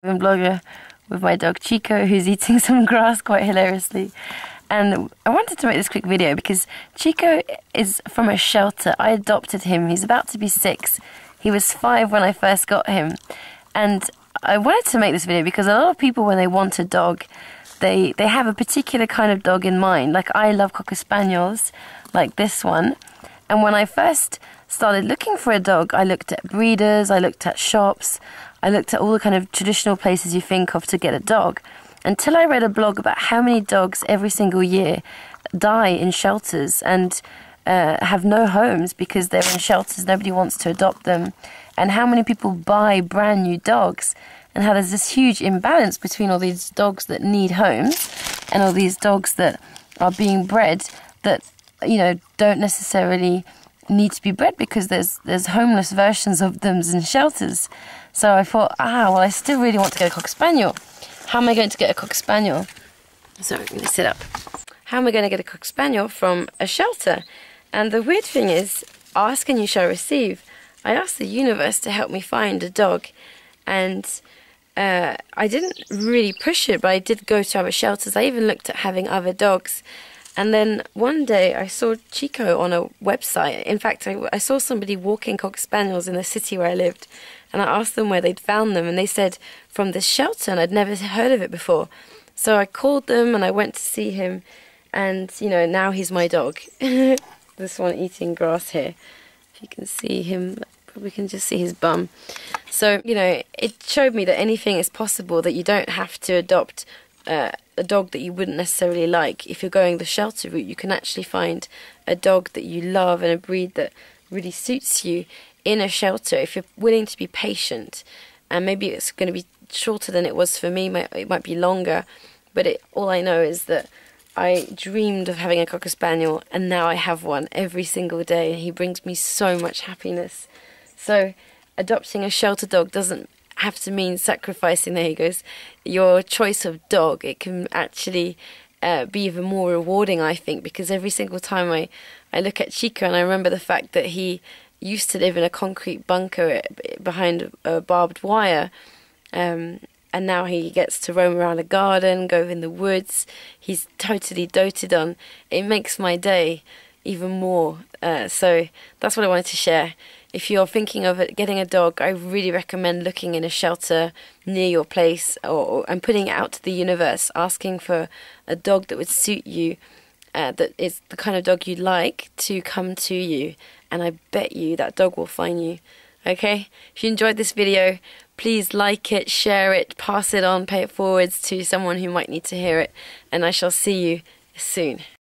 Blogger with my dog Chico, who's eating some grass quite hilariously. And I wanted to make this quick video because Chico is from a shelter. I adopted him. He's about to be 6. He was 5 when I first got him. And I wanted to make this video because a lot of people, when they want a dog, they have a particular kind of dog in mind. Like, I love Cocker Spaniels, like this one. And when I first started looking for a dog, I looked at breeders, I looked at shops, I looked at all the kind of traditional places you think of to get a dog. Until I read a blog about how many dogs every single year die in shelters and have no homes because they're in shelters, nobody wants to adopt them, and how many people buy brand new dogs, and how there's this huge imbalance between all these dogs that need homes and all these dogs that are being bred that, you know, don't necessarily need to be bred because there's homeless versions of them in shelters. So I thought, well, I still really want to get a Cocker Spaniel. How am I going to get a Cocker Spaniel? So I'm going to sit up. How am I going to get a Cocker Spaniel from a shelter? And the weird thing is, ask and you shall receive. I asked the universe to help me find a dog, and I didn't really push it, but I did go to other shelters. I even looked at having other dogs. And then one day I saw Chico on a website. In fact, I saw somebody walking Cocker Spaniels in the city where I lived. And I asked them where they'd found them. And they said from this shelter, and I'd never heard of it before. So I called them and I went to see him. And, you know, now he's my dog. This one eating grass here. If you can see him, probably can just see his bum. So, you know, it showed me that anything is possible, that you don't have to adopt a dog that you wouldn't necessarily like. If you're going the shelter route, you can actually find a dog that you love and a breed that really suits you in a shelter if you're willing to be patient. And maybe it's going to be shorter than it was for me, it might be longer, but all I know is that I dreamed of having a Cocker Spaniel, and now I have one every single day, and he brings me so much happiness. So adopting a shelter dog doesn't have to mean sacrificing, there he goes, your choice of dog. It can actually be even more rewarding, I think, because every single time I look at Chico and I remember the fact that he used to live in a concrete bunker behind barbed wire, and now he gets to roam around a garden, go in the woods. He's totally doted on. It makes my day even more. So that's what I wanted to share. If you're thinking of getting a dog, I really recommend looking in a shelter near your place and putting it out to the universe, asking for a dog that would suit you, that is the kind of dog you'd like to come to you. And I bet you that dog will find you. Okay? If you enjoyed this video, please like it, share it, pass it on, pay it forwards to someone who might need to hear it. And I shall see you soon.